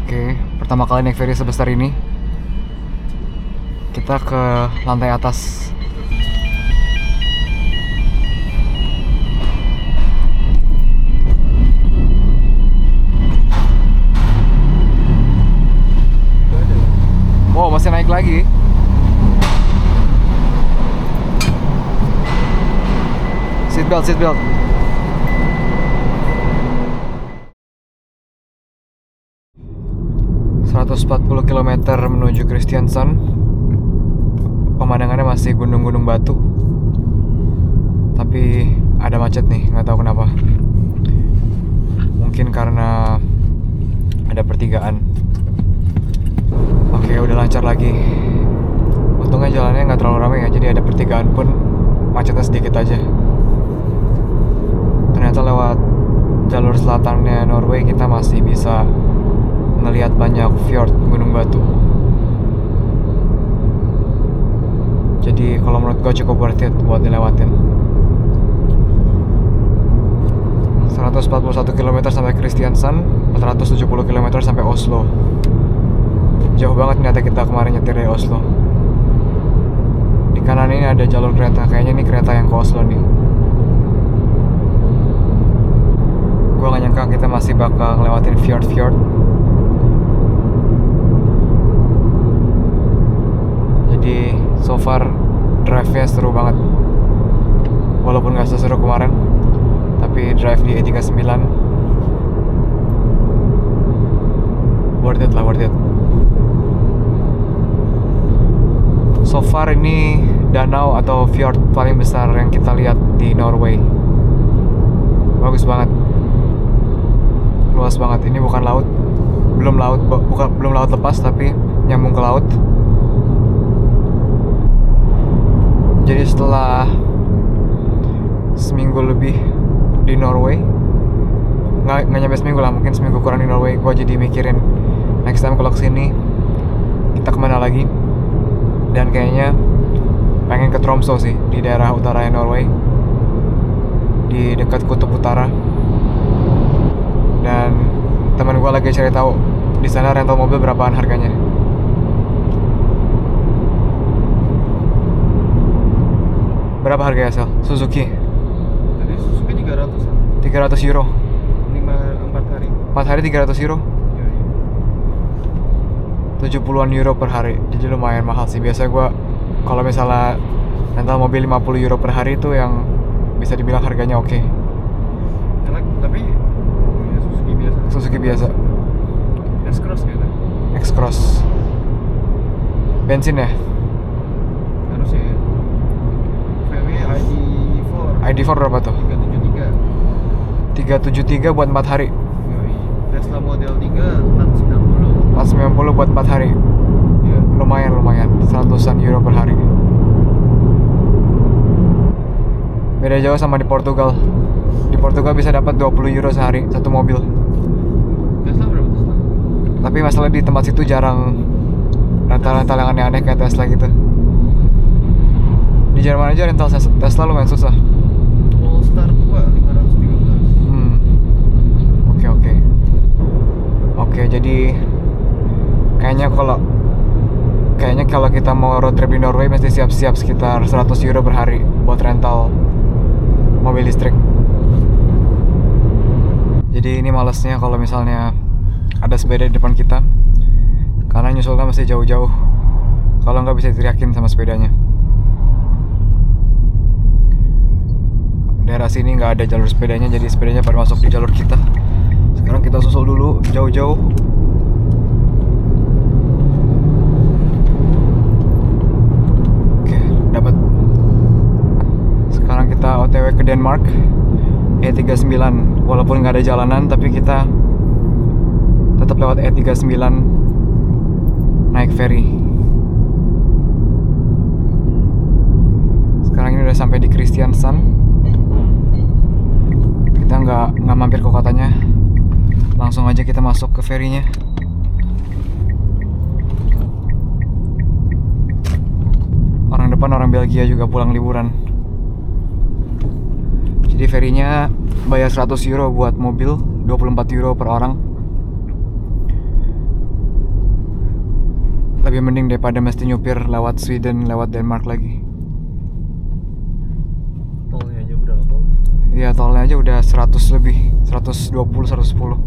Oke, pertama kali naik ferry sebesar ini. Kita ke lantai atas. Oh, masih naik lagi. Seatbelt, seatbelt. km menuju Kristiansand. Pemandangannya masih gunung-gunung batu. Tapi ada macet nih, nggak tahu kenapa. Mungkin karena ada pertigaan. Oke, udah lancar lagi. Untungnya jalannya nggak terlalu ramai ya, jadi ada pertigaan pun macetnya sedikit aja. Ternyata lewat jalur selatannya Norway kita masih bisa ngelihat banyak fjord, gunung batu. Jadi kalau menurut gue cukup worth it buat dilewatin. 141 km sampai Kristiansand, 470 km sampai Oslo. Jauh banget ternyata kita kemarin nyetir dari Oslo. Di kanan ini ada jalur kereta, kayaknya ini kereta yang ke Oslo nih. Gue gak nyangka kita masih bakal ngelewatin fjord-fjord. Jadi so far drive-nya seru banget. Walaupun gak seseru kemarin, tapi drive di E39 worth it lah, worth it. So far ini danau atau fjord paling besar yang kita lihat di Norway. Bagus banget, luas banget. Ini bukan laut, belum laut lepas, tapi nyambung ke laut. Jadi setelah seminggu lebih di Norway, nggak nyampe seminggu lah, mungkin seminggu kurang di Norway, gue jadi mikirin next time kalau kesini kita kemana lagi. Dan kayaknya pengen ke Tromsø sih, di daerah utara Norway, di dekat kutub utara. Dan teman gue lagi cari tahu di sana rental mobil berapaan harganya. Berapa harganya, Sel? Suzuki? Tadi Suzuki 300 an. 300 euro. 4 hari. 4 hari 300 euro? Iya, iya. 70-an euro per hari. Jadi lumayan mahal sih. Biasanya gue kalau misalnya rental mobil 50 euro per hari itu yang bisa dibilang harganya oke. Tapi ya Suzuki biasa. Suzuki biasa. S-Cross kayaknya. X-Cross. Bensin ya? Harusnya ya. VW ID4. ID4 berapa tuh? 373. 373 buat 4 hari. Yoi. Tesla Model 3 490. 490 buat 4 hari. Iya. Lumayan 100-an euro per hari. Beda jauh sama di Portugal. Di Portugal bisa dapat 20 euro sehari satu mobil. Tesla berapa Tesla? Tapi masalah di tempat situ jarang rental-rental yang aneh-aneh kayak Tesla gitu. Di Jerman aja rental Tesla lumayan susah. Polestar 2 513. Oke, jadi kayaknya kalau kita mau road trip di Norway mesti siap-siap sekitar 100 euro per hari buat rental mobil listrik. Jadi ini malesnya kalau misalnya ada sepeda di depan kita, karena nyusulnya masih jauh-jauh. Kalau nggak bisa teriakin sama sepedanya. Daerah sini nggak ada jalur sepedanya, jadi sepedanya pada masuk di jalur kita. Sekarang kita susul dulu jauh-jauh. Oke, dapat. Sekarang kita OTW ke Denmark, E39. Walaupun nggak ada jalanan, tapi kita tetap lewat E39 naik ferry. Sekarang ini udah sampai di Kristiansand. Kita nggak mampir ke kotanya, langsung aja kita masuk ke ferry-nya. Orang depan orang Belgia juga pulang liburan. Jadi ferry-nya bayar 100 euro buat mobil, 24 euro per orang. lebih mending daripada mesti nyupir lewat Sweden, lewat Denmark lagi. Tolnya aja berapa? Iya, tolnya aja udah 100 lebih, 120, 110.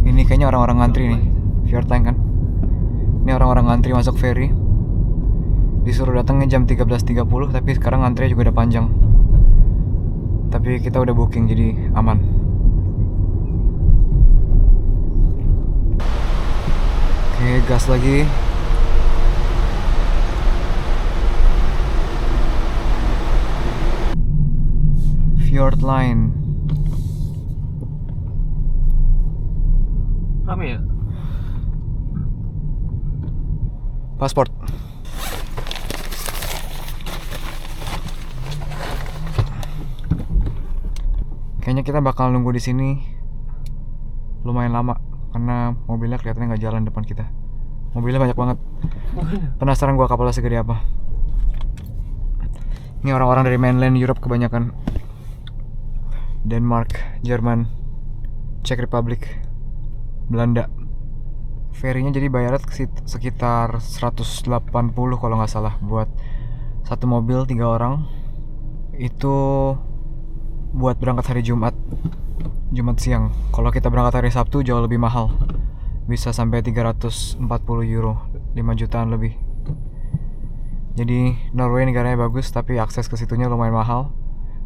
Ini kayaknya orang-orang ngantri nih, Fjordline kan. Ini orang-orang ngantri masuk ferry. Disuruh datangnya jam 13.30, tapi sekarang ngantrinya juga udah panjang. Tapi kita udah booking jadi aman. Oke, gas lagi. Fjordline. Rame ya? Pasport. Kayaknya kita bakal nunggu di sini lumayan lama karena mobilnya kelihatannya nggak jalan depan kita. Mobilnya banyak banget. Penasaran gua kapalnya segede apa. Ini orang-orang dari mainland Europe kebanyakan. Denmark, Jerman, Czech Republic, Belanda. Ferinya jadi bayarnya sekitar 180 kalau nggak salah buat satu mobil 3 orang. Itu buat berangkat hari Jumat siang. Kalau kita berangkat hari Sabtu jauh lebih mahal, bisa sampai 340 euro, 5 jutaan lebih. Jadi Norway negaranya bagus, tapi akses ke situnya lumayan mahal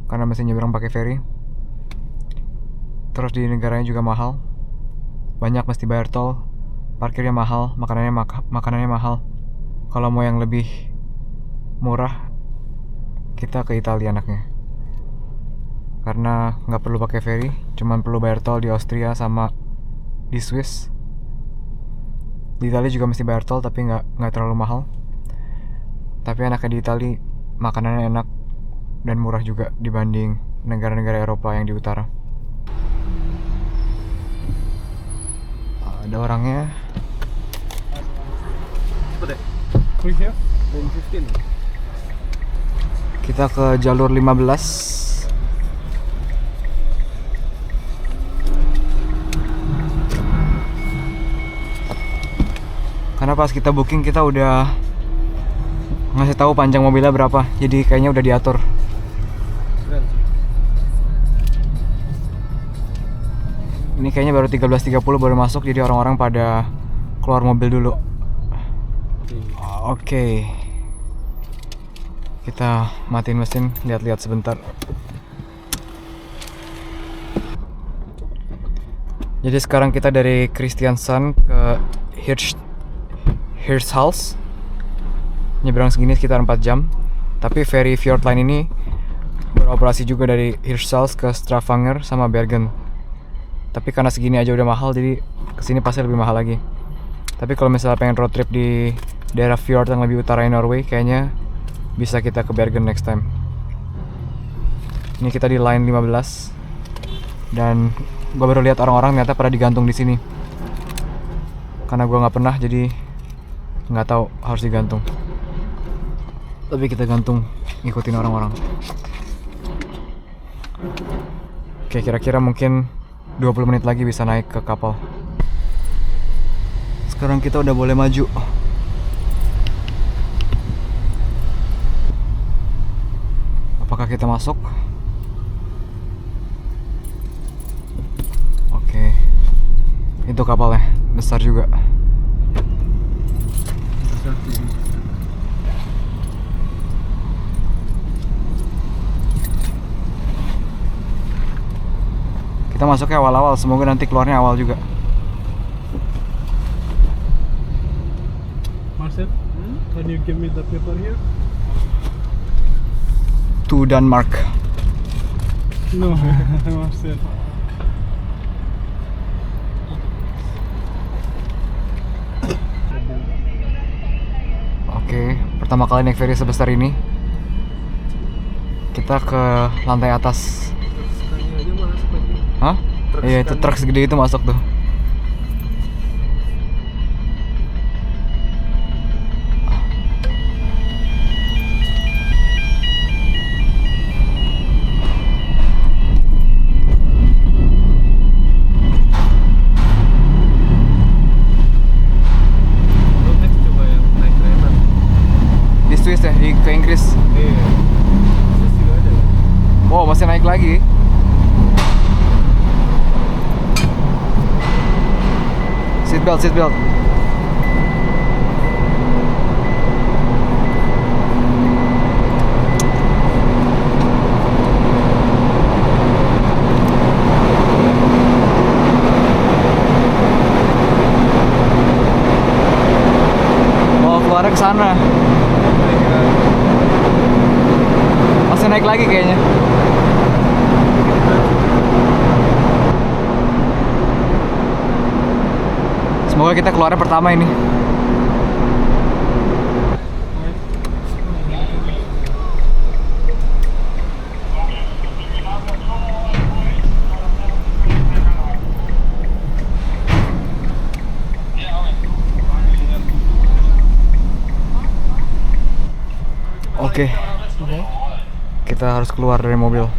karena mesti nyebrang pakai ferry. Terus di negaranya juga mahal, banyak mesti bayar tol, parkirnya mahal, makanannya mahal. Kalau mau yang lebih murah, kita ke Italia anaknya. Karena nggak perlu pakai ferry, cuman perlu bayar tol di Austria sama di Swiss. Di Italia juga mesti bayar tol, tapi nggak terlalu mahal. Tapi enaknya di Italia makanannya enak dan murah juga dibanding negara-negara Eropa yang di utara. Ada orangnya. Cepet ya? We have Lane 15. Kita ke jalur 15. Karena pas kita booking kita udah ngasih tahu panjang mobilnya berapa, jadi kayaknya udah diatur. Keren sih. Ini kayaknya baru 13.30 baru masuk, jadi orang-orang pada keluar mobil dulu. Oke. Kita matiin mesin, lihat-lihat sebentar. Jadi sekarang kita dari Kristiansand ke Hirtshals. Nyebrang segini sekitar 4 jam. Tapi ferry Fjordline ini beroperasi juga dari Hirtshals ke Stavanger sama Bergen. Tapi karena segini aja udah mahal, jadi kesini pasti lebih mahal lagi. Tapi kalau misalnya pengen road trip di daerah fjord yang lebih utara Norway, kayaknya bisa kita ke Bergen next time. Ini kita di line 15. Dan gue baru lihat orang-orang ternyata pada digantung di sini. Karena gue nggak pernah, jadi nggak tahu harus digantung. Tapi kita gantung, ngikutin orang-orang. Oke, kira-kira mungkin 20 menit lagi bisa naik ke kapal. Sekarang kita udah boleh maju. Apakah kita masuk? Oke. Itu kapalnya, besar juga. Kita masuknya awal-awal, semoga nanti keluarnya awal juga. Marcel, can you give me the paper here? To Denmark. No, Marcel. Oke, pertama kali naik ferry sebesar ini. Kita ke lantai atas. Sekali aja malah seperti. Hah? Iya, itu truk segede itu masuk tuh. belt, seat belt. Mau keluar ke sana. Masih naik lagi kayaknya. Semoga kita keluar pertama ini. Oke. Kita harus keluar dari mobil.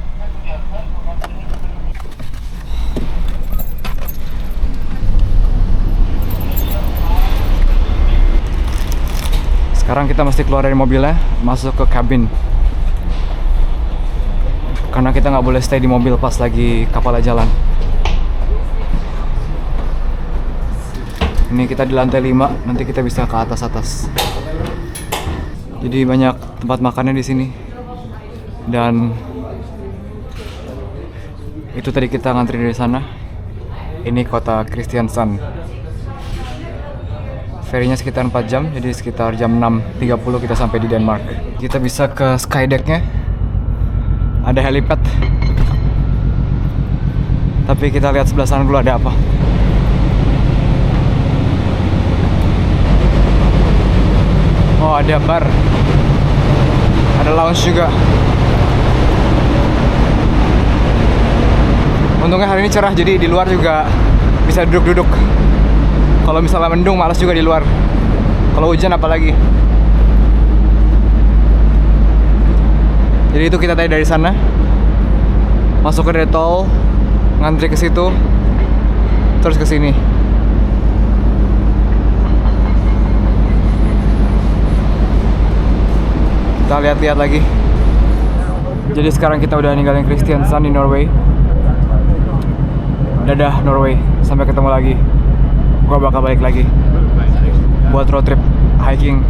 Sekarang kita mesti keluar dari mobilnya, masuk ke kabin. Karena kita nggak boleh stay di mobil pas lagi kapalnya jalan. Ini kita di lantai 5, nanti kita bisa ke atas-atas. Jadi banyak tempat makannya di sini. Dan itu tadi kita ngantri dari sana. Ini kota Kristiansand. Ferinya sekitar 4 jam, jadi sekitar jam 6.30 kita sampai di Denmark. Kita bisa ke skydeck-nya. Ada helipad. Tapi kita lihat sebelah sana dulu ada apa. Oh, ada bar. Ada lounge juga. Untungnya hari ini cerah, jadi di luar juga bisa duduk-duduk. Kalau misalnya mendung, malas juga di luar. Kalau hujan apalagi. Jadi itu kita tadi dari sana, masuk ke tol, ngantri ke situ, terus ke sini. Kita lihat-lihat lagi. Jadi sekarang kita udah ninggalin Kristiansand di Norway. Dadah Norway, sampai ketemu lagi. Gua bakal balik lagi buat road trip hiking